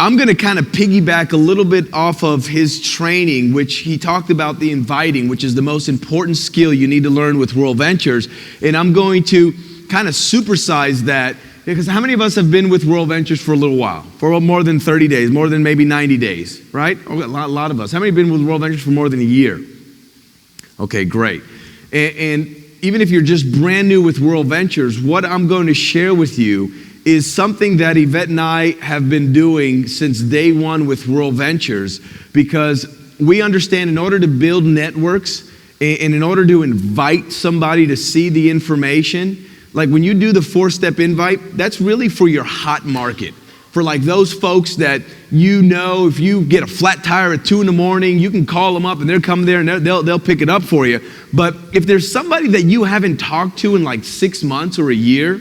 I'm going to kind of piggyback a little bit off of his training, which he talked about the inviting, which is the most important skill you need to learn with World Ventures. And I'm going to kind of supersize that, because how many of us have been with World Ventures for a little while? For more than 30 days, more than maybe 90 days, right? A lot of us. How many have been with World Ventures for more than a year? Okay, great. And even if you're just brand new with World Ventures, what I'm going to share with you is something that Yvette and I have been doing since day one with World Ventures, because we understand in order to build networks and in order to invite somebody to see the information, like when you do the 4-step invite, that's really for your hot market. For like those folks that you know, if you get a flat tire at 2 a.m, you can call them up and they'll come there and they'll pick it up for you. But if there's somebody that you haven't talked to in like 6 months or a year,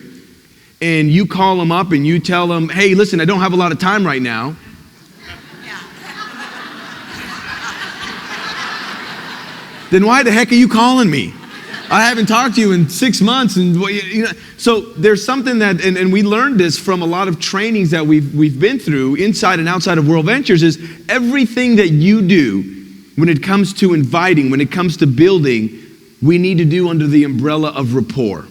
and you call them up and you tell them, hey, listen, I don't have a lot of time right now. Then why the heck are you calling me? I haven't talked to you in 6 months. And so there's something that, and we learned this from a lot of trainings that we've been through inside and outside of World Ventures, is everything that you do when it comes to inviting, when it comes to building, we need to do under the umbrella of rapport.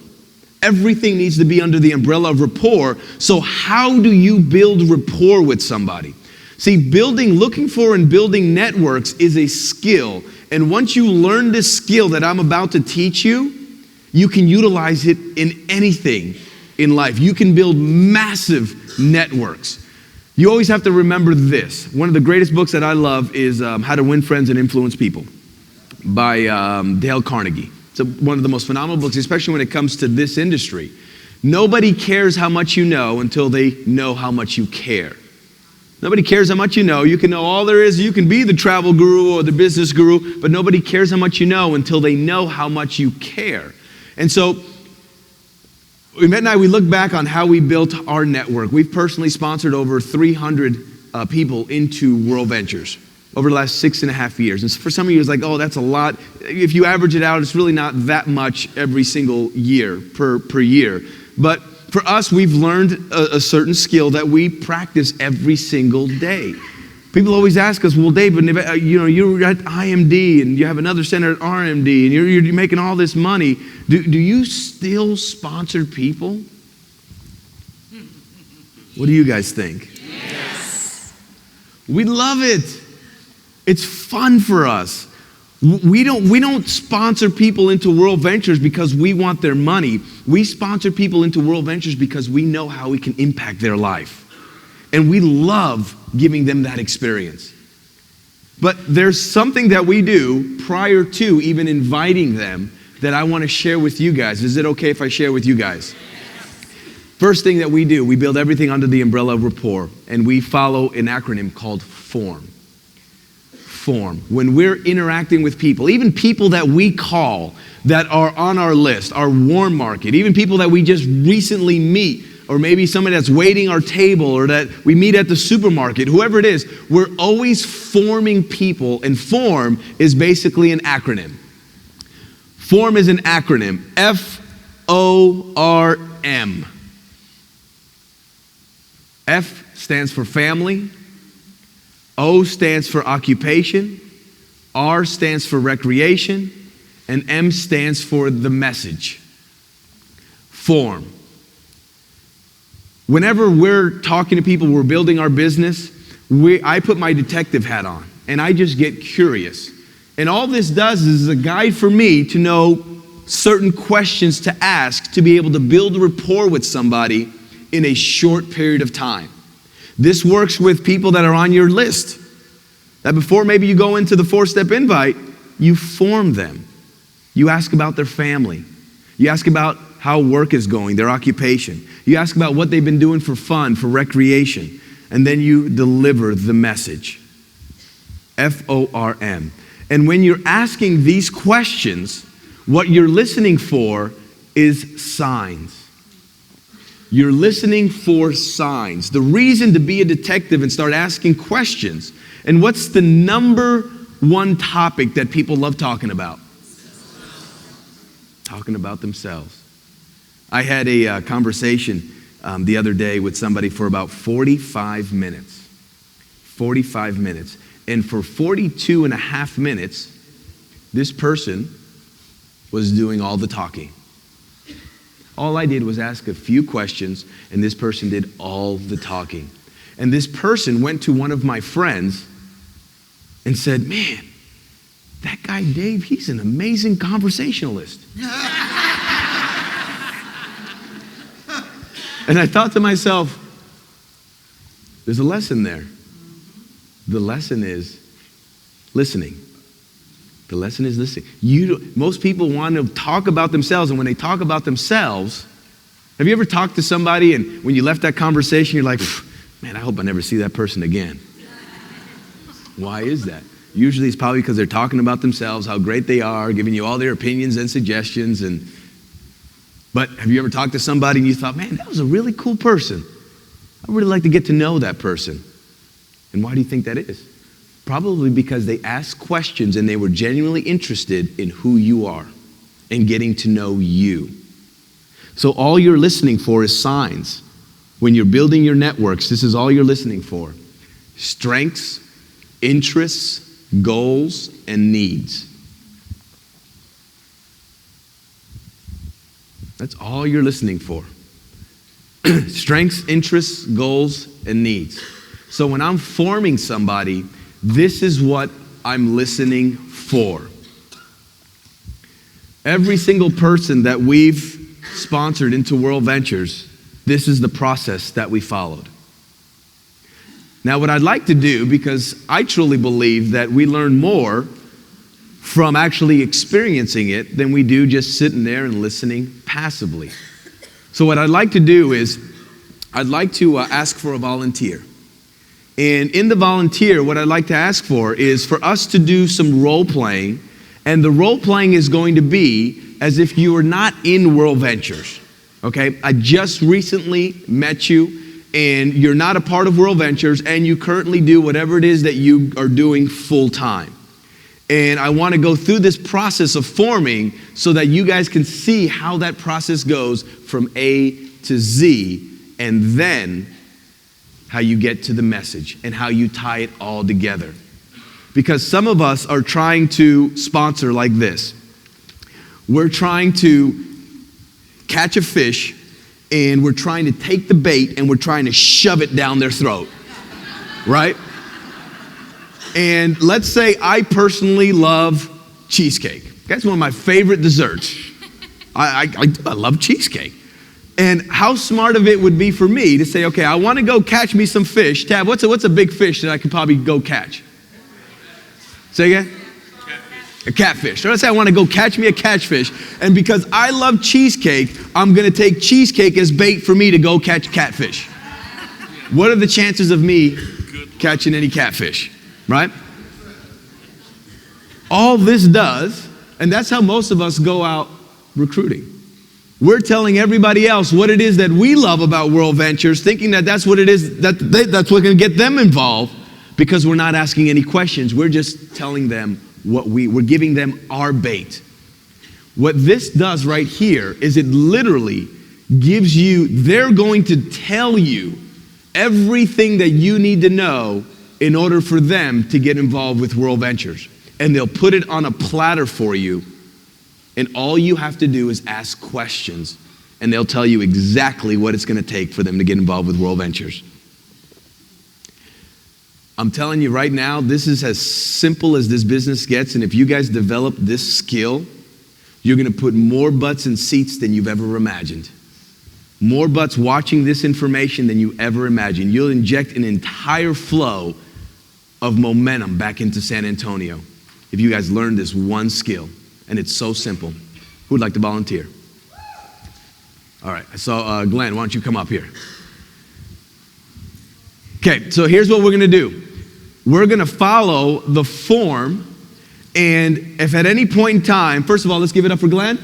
Everything needs to be under the umbrella of rapport. So how do you build rapport with somebody? See, looking for and building networks is a skill. And once you learn this skill that I'm about to teach you, you can utilize it in anything in life. You can build massive networks. You always have to remember this. One of the greatest books that I love is How to Win Friends and Influence People by Dale Carnegie. It's one of the most phenomenal books, especially when it comes to this industry. Nobody cares how much you know until they know how much you care. Nobody cares how much you know. You can know all there is. You can be the travel guru or the business guru, but nobody cares how much you know until they know how much you care. And so, Yvette and I, we look back on how we built our network. We've personally sponsored over 300 people into World Ventures over the last 6.5 years. And for some of you, it's like, oh, that's a lot. If you average it out, it's really not that much every single year, per year. But for us, we've learned a certain skill that we practice every single day. People always ask us, well, David, you're at IMD and you have another center at RMD and you're making all this money. Do you still sponsor people? What do you guys think? Yes. We love it. It's fun for us. We don't sponsor people into World Ventures because we want their money. We sponsor people into World Ventures because we know how we can impact their life. And we love giving them that experience. But there's something that we do prior to even inviting them that I want to share with you guys. Is it okay if I share with you guys? First thing that we do, we build everything under the umbrella of rapport, and we follow an acronym called FORM. When we're interacting with people, even people that we call that are on our list, our warm market, even people that we just recently meet, or maybe somebody that's waiting our table, or that we meet at the supermarket, whoever it is, we're always forming people, and FORM is basically an acronym. FORM is an acronym, F-O-R-M. F stands for family. O stands for occupation, R stands for recreation, and M stands for the message. FORM. Whenever we're talking to people, we're building our business, I put my detective hat on, and I just get curious. And all this does is a guide for me to know certain questions to ask to be able to build a rapport with somebody in a short period of time. This works with people that are on your list. That before maybe you go into the 4-step invite, you form them. You ask about their family. You ask about how work is going, their occupation. You ask about what they've been doing for fun, for recreation. And then you deliver the message. FORM. And when you're asking these questions, what you're listening for is signs. You're listening for signs. The reason to be a detective and start asking questions. And what's the number one topic that people love talking about? Talking about themselves. I had a conversation the other day with somebody for about 45 minutes. 45 minutes. And for 42 and a half minutes, this person was doing all the talking. All I did was ask a few questions, and this person did all the talking. And this person went to one of my friends and said, man, that guy Dave, he's an amazing conversationalist. And I thought to myself, there's a lesson there. The lesson is listening. The lesson is listening. Most people want to talk about themselves, and when they talk about themselves, have you ever talked to somebody and when you left that conversation, you're like, man, I hope I never see that person again. Why is that? Usually it's probably because they're talking about themselves, how great they are, giving you all their opinions and suggestions. But have you ever talked to somebody and you thought, man, that was a really cool person. I'd really like to get to know that person. And why do you think that is? Probably because they asked questions and they were genuinely interested in who you are and getting to know you. So all you're listening for is signs. When you're building your networks, this is all you're listening for. Strengths, interests, goals, and needs. That's all you're listening for. Strengths, interests, goals, and needs. So when I'm forming somebody, this is what I'm listening for. Every single person that we've sponsored into World Ventures, this is the process that we followed. Now, what I'd like to do, because I truly believe that we learn more from actually experiencing it than we do just sitting there and listening passively. So what I'd like to do is, I'd like to ask for a volunteer. And in the volunteer, what I'd like to ask for is for us to do some role playing. And the role playing is going to be as if you were not in World Ventures. Okay? I just recently met you and you're not a part of World Ventures and you currently do whatever it is that you are doing full time. And I want to go through this process of forming so that you guys can see how that process goes from A to Z, and then how you get to the message and how you tie it all together. Because some of us are trying to sponsor like this. We're trying to catch a fish and we're trying to take the bait and we're trying to shove it down their throat, right? And let's say I personally love cheesecake. That's one of my favorite desserts. I love cheesecake. And how smart of it would be for me to say, okay, I want to go catch me some fish. Tab, what's a big fish that I could probably go catch? Say again? A catfish. So let's say I want to go catch me a catfish. And because I love cheesecake, I'm going to take cheesecake as bait for me to go catch catfish. What are the chances of me catching any catfish? Right? All this does, and that's how most of us go out recruiting. We're telling everybody else what it is that we love about World Ventures, thinking that that's what it is, that's what's going to get them involved, because we're not asking any questions. We're just telling them we're giving them our bait. What this does right here is it literally gives you, they're going to tell you everything that you need to know in order for them to get involved with World Ventures. And they'll put it on a platter for you. And all you have to do is ask questions. And they'll tell you exactly what it's going to take for them to get involved with World Ventures. I'm telling you right now, this is as simple as this business gets. And if you guys develop this skill, you're going to put more butts in seats than you've ever imagined. More butts watching this information than you ever imagined. You'll inject an entire flow of momentum back into San Antonio if you guys learn this one skill. And it's so simple. Who would like to volunteer? All right, so Glenn, why don't you come up here? Okay, so here's what we're going to do. We're going to follow the form, and if at any point in time, first of all, let's give it up for Glenn.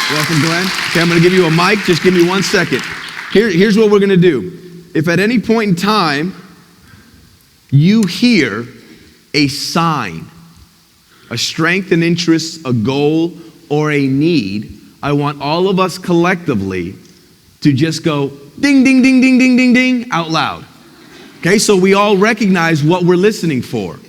Welcome, Glenn. Okay, I'm going to give you a mic. Just give me 1 second. Here's what we're going to do. If at any point in time you hear a sign, a strength and interest, a goal, or a need, I want all of us collectively to just go ding, ding, ding, ding, ding, ding, ding out loud. Okay, so we all recognize what we're listening for.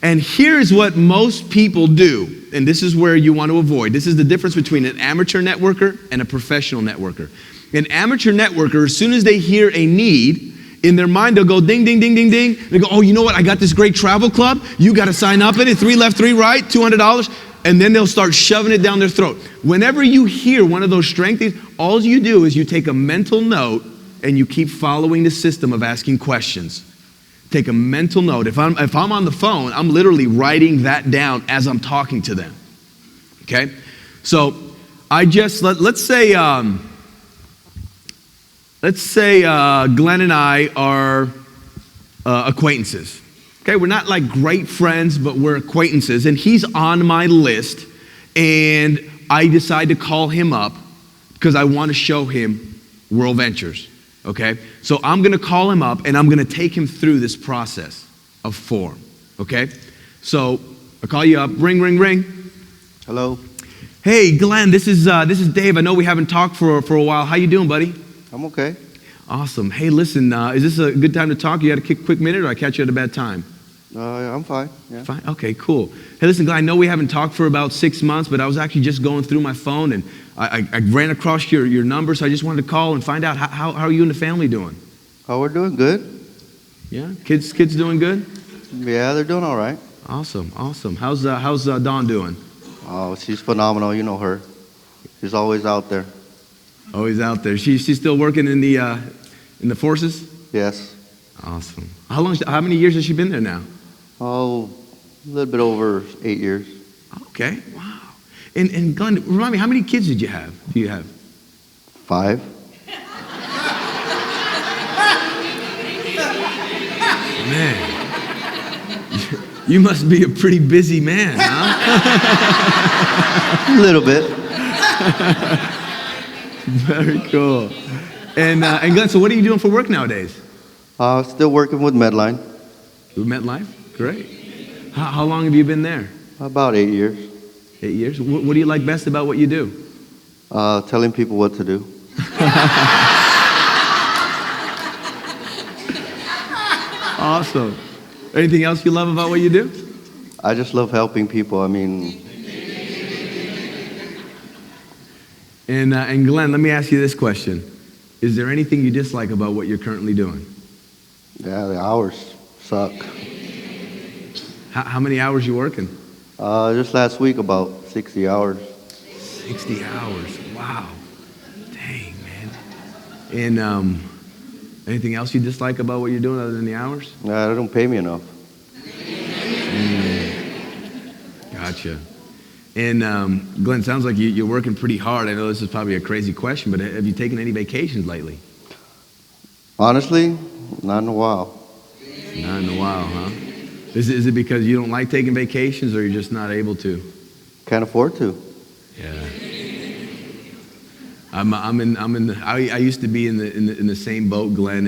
And here's what most people do, and this is where you want to avoid. This is the difference between an amateur networker and a professional networker. An amateur networker, as soon as they hear a need, in their mind, they'll go ding, ding, ding, ding, ding. They go, oh, you know what? I got this great travel club. You got to sign up in it. 3 left, 3 right, $200. And then they'll start shoving it down their throat. Whenever you hear one of those strength things, all you do is you take a mental note and you keep following the system of asking questions. Take a mental note. If I'm on the phone, I'm literally writing that down as I'm talking to them. Okay? So I just, let's say Glenn and I are acquaintances. Okay, we're not like great friends, but we're acquaintances. And he's on my list. And I decide to call him up because I want to show him World Ventures. Okay, so I'm going to call him up and I'm going to take him through this process of form. Okay, so I call you up. Ring, ring, ring. Hello. Hey, Glenn, this is Dave. I know we haven't talked for a while. How you doing, buddy? I'm okay. Awesome. Hey, listen, is this a good time to talk? You got a quick minute, or I catch you at a bad time? I'm fine. Yeah. Fine. Okay, cool. Hey, listen, Glenn, I know we haven't talked for about 6 months, but I was actually just going through my phone and I ran across your number, so I just wanted to call and find out how are you and the family doing? Oh, we're doing good. Yeah, kids doing good? Yeah, they're doing all right. Awesome. How's Dawn doing? Oh, she's phenomenal. You know her. She's always out there. Always out there. She's still working in the forces? Yes. Awesome. How many years has she been there now? Oh, a little bit over 8 years. Okay. Wow. And Glenn, remind me, how many kids do you have? 5. Man, you must be a pretty busy man, huh? A little bit. Very cool. And Glenn, so what are you doing for work nowadays? Still working with Medline. With MetLife? Great. How long have you been there? About 8 years. 8 years? What do you like best about what you do? Telling people what to do. Awesome. Anything else you love about what you do? I just love helping people. I mean... And Glenn, let me ask you this question. Is there anything you dislike about what you're currently doing? Yeah, the hours suck. How many hours you working? Just last week, about 60 hours. 60 hours. Wow. Dang, man. And anything else you dislike about what you're doing other than the hours? They don't pay me enough. Gotcha. And Glenn, sounds like you're working pretty hard. I know this is probably a crazy question, but have you taken any vacations lately? Honestly, not in a while. Not in a while, huh? Is it because you don't like taking vacations, or you're just not able to? Can't afford to. Yeah. I used to be in the same boat, Glenn,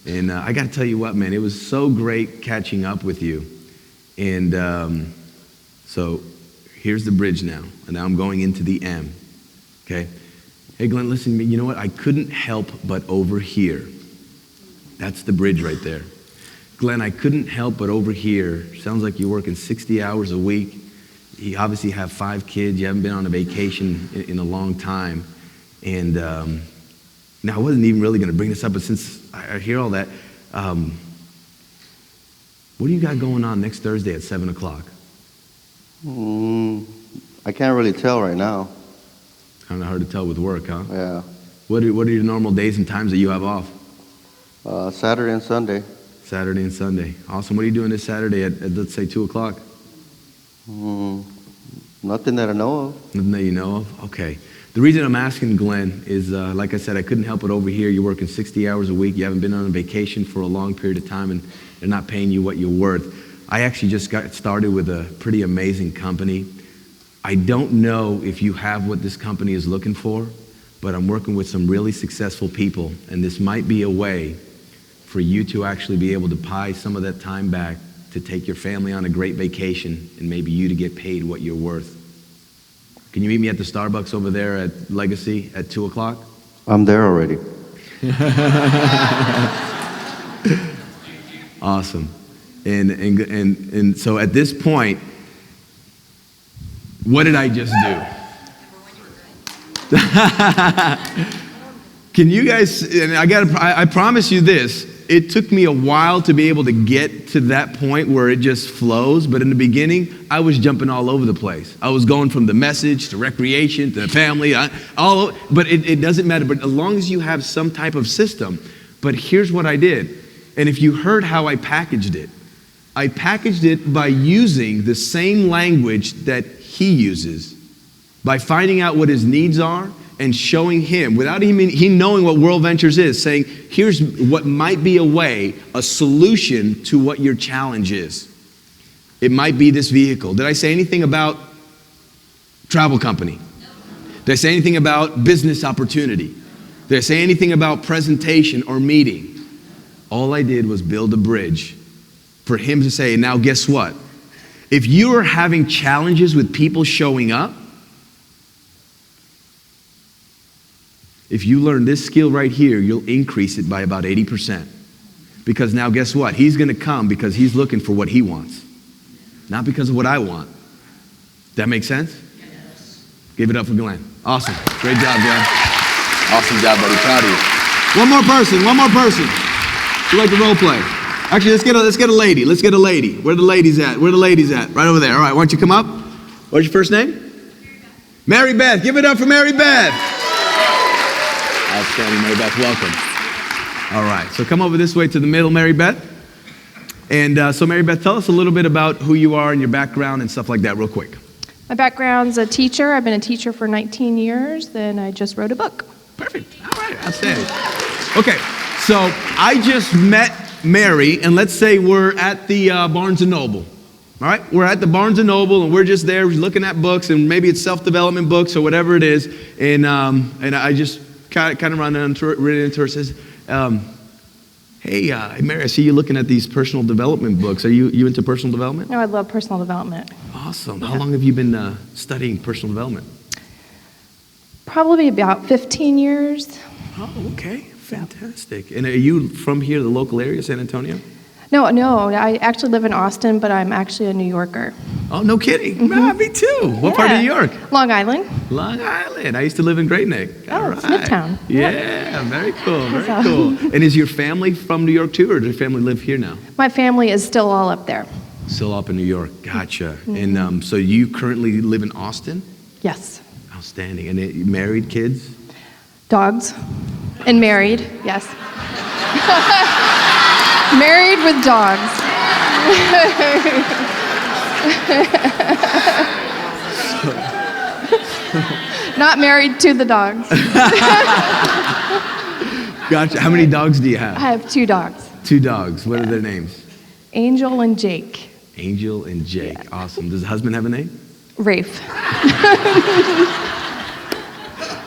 and I got to tell you what, man, it was so great catching up with you, and so here's the bridge now, and now I'm going into the M. Okay. Hey, Glenn, listen to me. You know what? I couldn't help but overhear. That's the bridge right there. Glenn, I couldn't help but overhear. Sounds like you're working 60 hours a week. You obviously have 5 kids. You haven't been on a vacation in a long time. And now I wasn't even really going to bring this up, but since I hear all that, what do you got going on next Thursday at 7 o'clock? I can't really tell right now. Kind of hard to tell with work, huh? Yeah. What are your normal days and times that you have off? Saturday and Sunday. Saturday and Sunday. Awesome. What are you doing this Saturday at let's say, 2 o'clock? Nothing that I know of. Nothing that you know of? Okay. The reason I'm asking, Glenn, is like I said, I couldn't help but overhear you're working 60 hours a week. You haven't been on a vacation for a long period of time, and they're not paying you what you're worth. I actually just got started with a pretty amazing company. I don't know if you have what this company is looking for, but I'm working with some really successful people, and this might be a way for you to actually be able to pay some of that time back to take your family on a great vacation and maybe you to get paid what you're worth. Can you meet me at the Starbucks over there at Legacy at 2 o'clock? I'm there already. Awesome. And so at this point, what did I just do? Can you guys, and I promise you this, it took me a while to be able to get to that point where it just flows, but in the beginning, I was jumping all over the place. I was going from the message to recreation to the family, but it doesn't matter, but as long as you have some type of system. But here's what I did, and if you heard how I packaged it by using the same language that he uses, by finding out what his needs are, and showing him, without he knowing what World Ventures is, saying, here's what might be a way, a solution to what your challenge is. It might be this vehicle. Did I say anything about travel company? Did I say anything about business opportunity? Did I say anything about presentation or meeting? All I did was build a bridge for him to say, now guess what? If you are having challenges with people showing up, if you learn this skill right here, you'll increase it by about 80%. Because now guess what? He's going to come because he's looking for what he wants, not because of what I want. That make sense? Yes. Give it up for Glenn. Awesome. Great job, Glenn. Awesome job, buddy. Proud of you. One more person. You like the role play? Actually, let's get a lady. Where the ladies at? Right over there. All right, why don't you come up? What's your first name? Mary Beth. Give it up for Mary Beth. Outstanding, Mary Beth. Welcome. All right, so come over this way to the middle, Mary Beth. And so Mary Beth, tell us a little bit about who you are and your background and stuff like that real quick. My background's a teacher. I've been a teacher for 19 years. Then I just wrote a book. Perfect. All right, outstanding. Okay, so I just met Mary, and let's say we're at the Barnes & Noble. All right, we're at the Barnes & Noble, and we're just there looking at books, and maybe it's self-development books or whatever it is, and I just kind of run into her, says, hey, Mary, I see you looking at these personal development books. Are you into personal development? No, I love personal development. Awesome. How long have you been studying personal development? Probably about 15 years. Oh, okay. Fantastic. And are you from here, the local area, San Antonio? No, I actually live in Austin, but I'm actually a New Yorker. Oh, no kidding. Mm-hmm. Ah, me too. What part of New York? Long Island. Long Island. I used to live in Great Neck. Oh, it's Midtown. Yeah, very cool, very cool. And is your family from New York too, or does your family live here now? My family is still all up there. Still up in New York. Gotcha. Mm-hmm. And so you currently live in Austin? Yes. Outstanding. And married, kids? Dogs. And married, yes. Married with dogs. Not married to the dogs. Gotcha. How many dogs do you have? I have 2 dogs. 2 dogs. What are their names? Angel and Jake. Angel and Jake. Yeah. Awesome. Does the husband have a name? Rafe.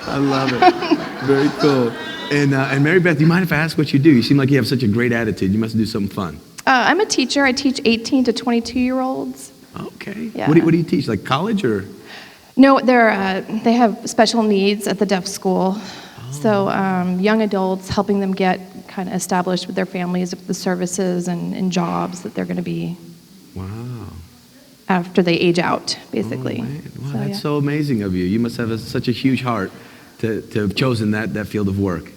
I love it. Very cool. And Mary Beth, do you mind if I ask what you do? You seem like you have such a great attitude. You must do something fun. I'm a teacher. I teach 18 to 22-year-olds. Okay. Yeah. What do you teach? Like college or? No, they have special needs at the deaf school. Oh. So young adults, helping them get kind of established with their families, with the services and jobs that they're going to be. Wow. After they age out, basically. Oh, man. Wow, that's so amazing of you. You must have such a huge heart to have chosen that field of work.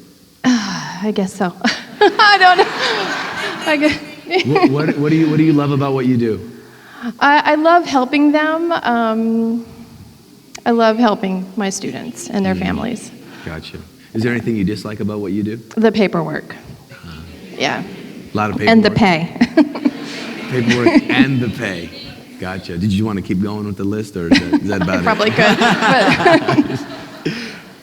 I guess so. I don't know. What do you love about what you do? I love helping them. I love helping my students and their families. Gotcha. Is there anything you dislike about what you do? The paperwork. Yeah. A lot of paperwork. And the pay. Paperwork and the pay. Gotcha. Did you want to keep going with the list, or is that about I probably it? could.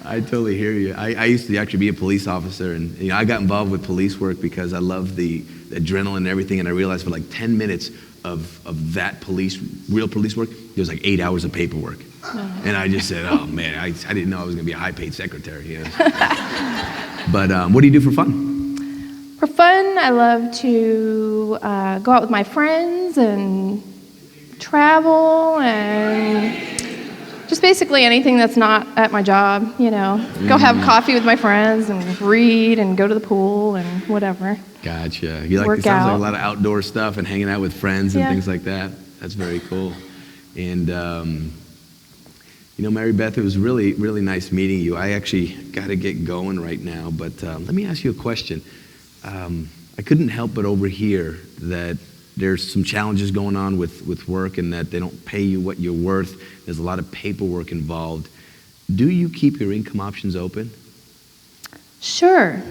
I totally hear you. I used to actually be a police officer, and I got involved with police work because I love the adrenaline and everything, and I realized for like 10 minutes of that real police work, there was like 8 hours of paperwork. Oh. And I just said, oh man, I didn't know I was going to be a high-paid secretary. You know? But what do you do for fun? For fun, I love to go out with my friends and travel and Just basically anything that's not at my job, you know. Go have coffee with my friends and read and go to the pool and whatever. Gotcha. You like, Work it sounds like out. a lot of outdoor stuff and hanging out with friends and Yeah. things like that. That's very cool. And, you know, Mary Beth, it was really, really nice meeting you. I actually got to get going right now, but let me ask you a question. I couldn't help but overhear that there's some challenges going on with work and that they don't pay you what you're worth. There's a lot of paperwork involved. Do you keep your income options open? Sure.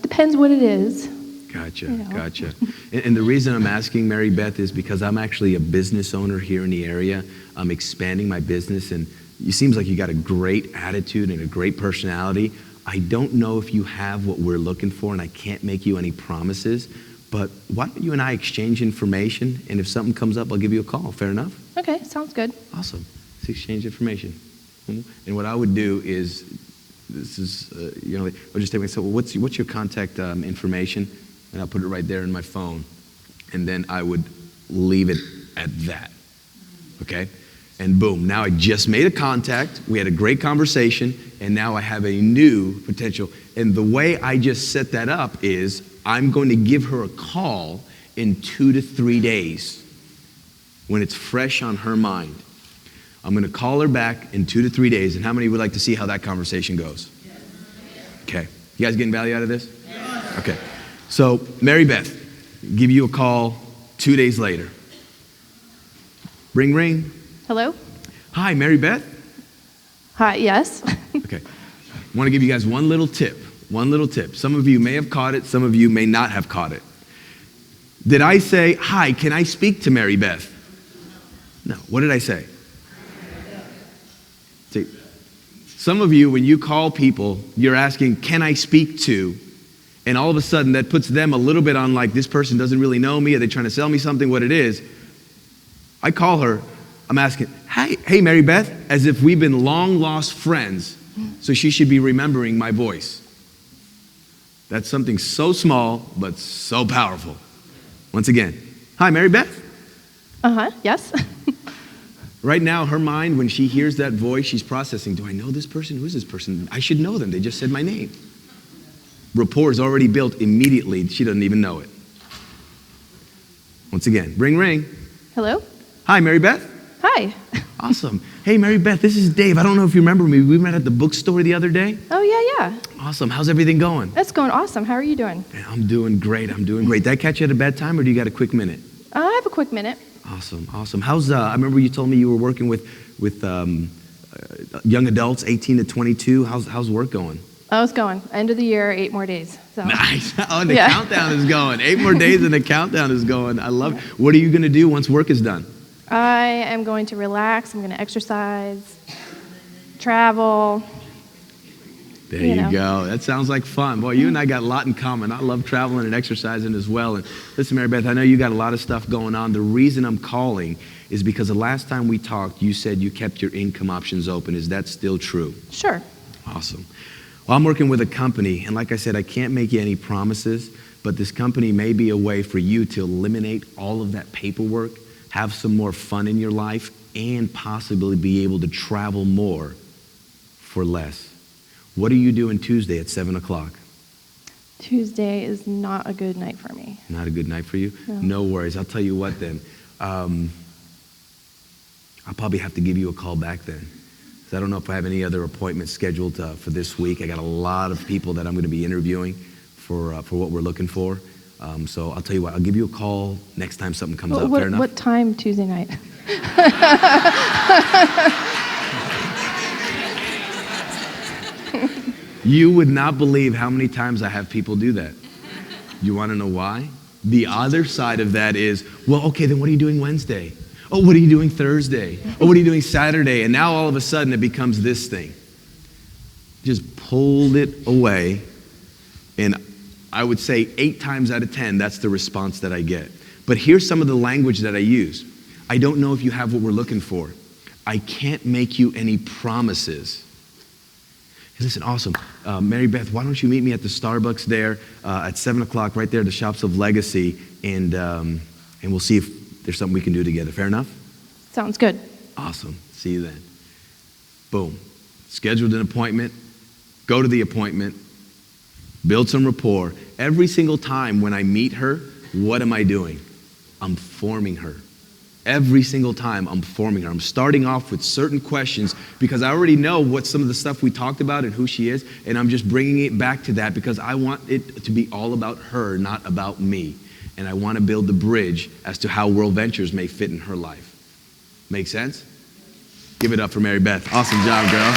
Depends what it is. Gotcha, You know. gotcha. And the reason I'm asking, Mary Beth, is because I'm actually a business owner here in the area. I'm expanding my business, and it seems like you got a great attitude and a great personality. I don't know if you have what we're looking for, and I can't make you any promises, but why don't you and I exchange information, and if something comes up, I'll give you a call. Fair enough? Okay, sounds good. Awesome. Let's exchange information. And what I would do is, this is, you know, I'll just take myself, well, what's your contact information? And I'll put it right there in my phone. And then I would leave it at that. Okay? And boom, now I just made a contact. We had a great conversation. And now I have a new potential. And the way I just set that up is I'm going to give her a call in 2 to 3 days when it's fresh on her mind. I'm going to call her back in 2 to 3 days. And how many would like to see how that conversation goes? Okay. You guys getting value out of this? Okay. So, Mary Beth, give you a call 2 days later. Ring, ring. Hello? Hi, Mary Beth. Hi, yes. Okay. I want to give you guys one little tip. One little tip. Some of you may have caught it. Some of you may not have caught it. Did I say, hi, can I speak to Mary Beth? No. What did I say? See, some of you, when you call people, you're asking, can I speak to? And all of a sudden, that puts them a little bit on like, this person doesn't really know me. Are they trying to sell me something? What it is. I call her. I'm asking, hey, Mary Beth, as if we've been long lost friends. So she should be remembering my voice. That's something so small, but so powerful. Once again, hi, Mary Beth. Yes. Right now, her mind, when she hears that voice, she's processing, do I know this person? Who is this person? I should know them. They just said my name. Rapport is already built immediately. She doesn't even know it. Once again, ring, ring. Hello? Hi, Mary Beth. Hi. Awesome. Hey, Mary Beth, this is Dave. I don't know if you remember me. We met at the bookstore the other day. Oh, yeah. Awesome. How's everything going? That's going awesome. How are you doing? Man, I'm doing great. Did I catch you at a bad time, or do you got a quick minute? I have a quick minute. Awesome. How's, I remember you told me you were working with young adults, 18 to 22. How's work going? Oh, it's going. End of the year, 8 more days. So. Nice. Oh, and the countdown is going. 8 more days and the countdown is going. I love it. What are you going to do once work is done? I am going to relax. I'm going to exercise, travel. There you go. That sounds like fun. Boy, you and I got a lot in common. I love traveling and exercising as well. And listen, Mary Beth, I know you got a lot of stuff going on. The reason I'm calling is because the last time we talked, you said you kept your income options open. Is that still true? Sure. Awesome. Well, I'm working with a company, and like I said, I can't make you any promises, but this company may be a way for you to eliminate all of that paperwork, have some more fun in your life, and possibly be able to travel more for less. What are you doing Tuesday at 7 o'clock? Tuesday is not a good night for me. Not a good night for you? No. No worries. I'll tell you what then. I'll probably have to give you a call back then. I don't know if I have any other appointments scheduled for this week. I got a lot of people that I'm going to be interviewing for what we're looking for. So I'll tell you what, I'll give you a call next time something comes up. Fair enough? What time Tuesday night? You would not believe how many times I have people do that. You want to know why? The other side of that is, well, okay, then what are you doing Wednesday? Oh, what are you doing Thursday? Oh, what are you doing Saturday? And now all of a sudden it becomes this thing. Just pulled it away. And I would say 8 times out of 10, that's the response that I get. But here's some of the language that I use. I don't know if you have what we're looking for. I can't make you any promises. Hey, listen, awesome. Mary Beth, why don't you meet me at the Starbucks there at 7 o'clock, right there at the Shops of Legacy, and we'll see if there's something we can do together. Fair enough? Sounds good. Awesome. See you then. Boom. Scheduled an appointment, go to the appointment, build some rapport. Every single time when I meet her, what am I doing? I'm forming her. Every single time I'm forming her. I'm starting off with certain questions because I already know what some of the stuff we talked about and who she is, and I'm just bringing it back to that because I want it to be all about her, not about me. And I want to build the bridge as to how World Ventures may fit in her life. Make sense? Give it up for Mary Beth. Awesome job, girl.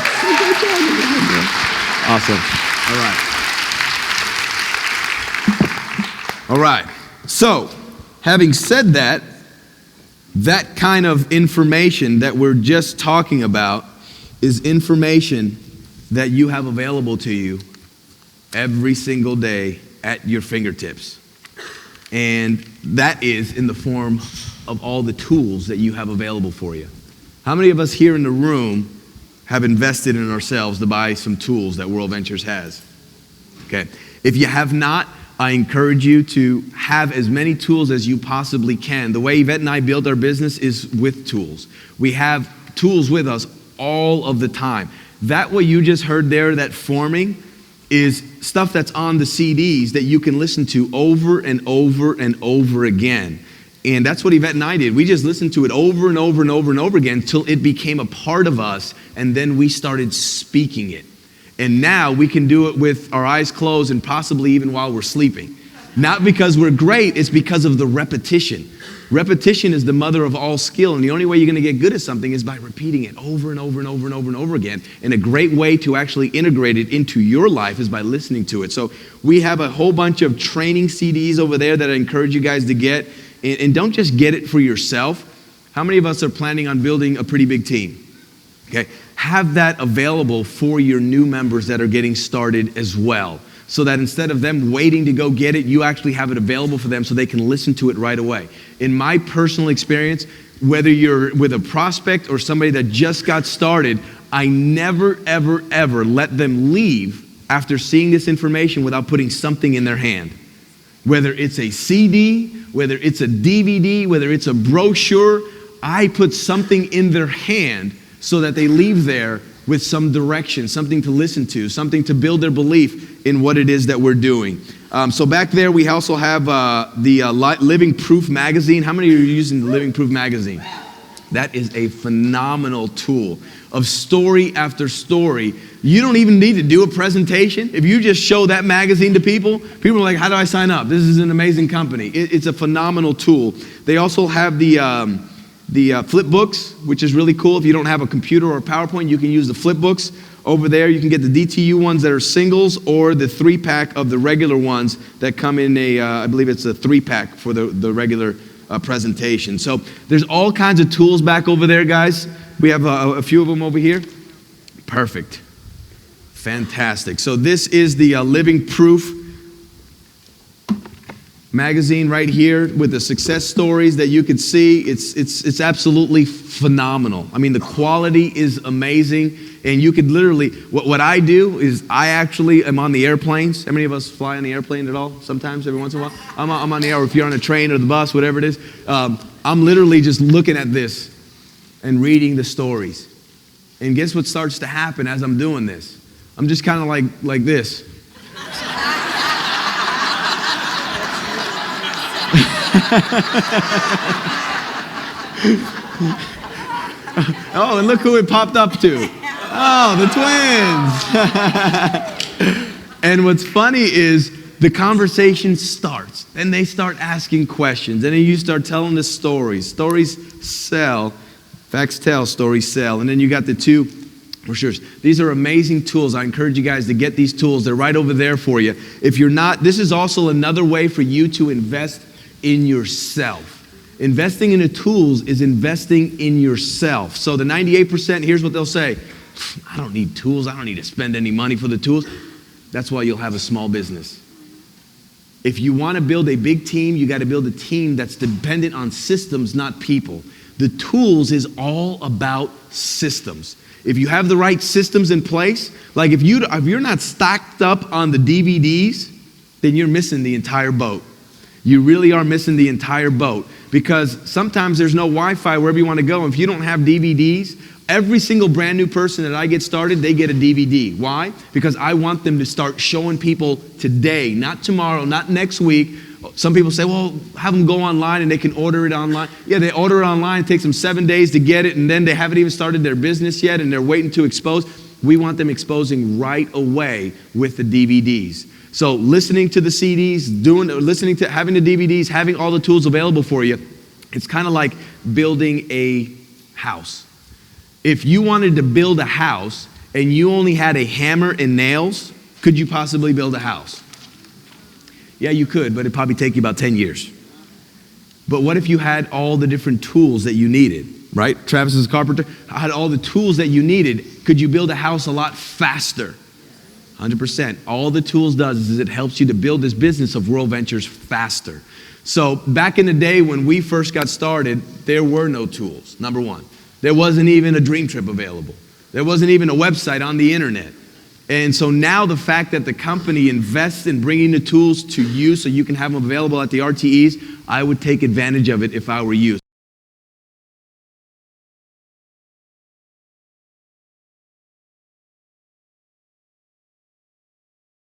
Awesome. All right. So, having said that, that kind of information that we're just talking about is information that you have available to you every single day at your fingertips. And that is in the form of all the tools that you have available for you. How many of us here in the room have invested in ourselves to buy some tools that World Ventures has? Okay. If you have not, I encourage you to have as many tools as you possibly can. The way Yvette and I build our business is with tools. We have tools with us all of the time. That what you just heard there, that forming, is stuff that's on the CDs that you can listen to over and over and over again. And that's what Yvette and I did. We just listened to it over and over and over and over again until it became a part of us, and then we started speaking it. And now we can do it with our eyes closed and possibly even while we're sleeping. Not because we're great, it's because of the repetition. Repetition is the mother of all skill, and the only way you're going to get good at something is by repeating it over and over and over and over and over again. And a great way to actually integrate it into your life is by listening to it. So we have a whole bunch of training CDs over there that I encourage you guys to get. And don't just get it for yourself. How many of us are planning on building a pretty big team? Okay, have that available for your new members that are getting started as well. So that instead of them waiting to go get it, you actually have it available for them so they can listen to it right away. In my personal experience, whether you're with a prospect or somebody that just got started, I never, ever, ever let them leave after seeing this information without putting something in their hand. Whether it's a CD, whether it's a DVD, whether it's a brochure, I put something in their hand so that they leave there with some direction, something to listen to, something to build their belief in what it is that we're doing. So back there, we also have the Living Proof magazine. How many of you are using the Living Proof magazine? That is a phenomenal tool of story after story. You don't even need to do a presentation. If you just show that magazine to people, people are like, how do I sign up? This is an amazing company. It's a phenomenal tool. They also have the flip books, which is really cool. If you don't have a computer or a PowerPoint, you can use the flip books. Over there, you can get the DTU ones that are singles or the 3-pack of the regular ones that come in I believe it's a 3-pack for the regular presentation. So there's all kinds of tools back over there, guys. We have a few of them over here. Perfect. Fantastic. So this is the Living Proof magazine right here with the success stories that you could see. It's absolutely phenomenal. I mean, the quality is amazing, and you could literally, what I do is I actually am on the airplanes. How many of us fly on the airplane at all? Sometimes, every once in a while? I'm on the air, or if you're on a train or the bus, whatever it is, I'm literally just looking at this and reading the stories. And guess what starts to happen as I'm doing this? I'm just kind of like this. Oh, and look who it popped up to. Oh, the twins. And what's funny is the conversation starts, and they start asking questions, and then you start telling the stories. Stories sell. Facts tell, stories sell. And then you got the two brochures. These are amazing tools. I encourage you guys to get these tools. They're right over there for you. If you're not, this is also another way for you to invest in yourself. Investing in the tools is investing in yourself. So the 98%, here's what they'll say. I don't need tools. I don't need to spend any money for the tools. That's why you'll have a small business. If you want to build a big team, you got to build a team that's dependent on systems, not people. The tools is all about systems. If you have the right systems in place, like if you're not stocked up on the DVDs, then you're missing the entire boat. You really are missing the entire boat, because sometimes there's no Wi-Fi wherever you want to go. If you don't have DVDs Every single brand new person that I get started, they get a DVD. Why? Because I want them to start showing people today, not tomorrow, not next week. Some people say, well, have them go online and they can order it online. Yeah, they order it online. It takes them 7 days to get it, and then they haven't even started their business yet, and they're waiting to expose. We want them exposing right away with the DVDs. So listening to the CDs, having the DVDs, having all the tools available for you, it's kind of like building a house. If you wanted to build a house and you only had a hammer and nails, could you possibly build a house? Yeah, you could, but it'd probably take you about 10 years. But what if you had all the different tools that you needed, right? Travis is a carpenter, had all the tools that you needed. Could you build a house a lot faster? 100%. All the tools does is it helps you to build this business of World Ventures faster. So back in the day when we first got started, there were no tools, number one. There wasn't even a Dream Trip available. There wasn't even a website on the internet. And so now the fact that the company invests in bringing the tools to you so you can have them available at the RTEs, I would take advantage of it if I were you.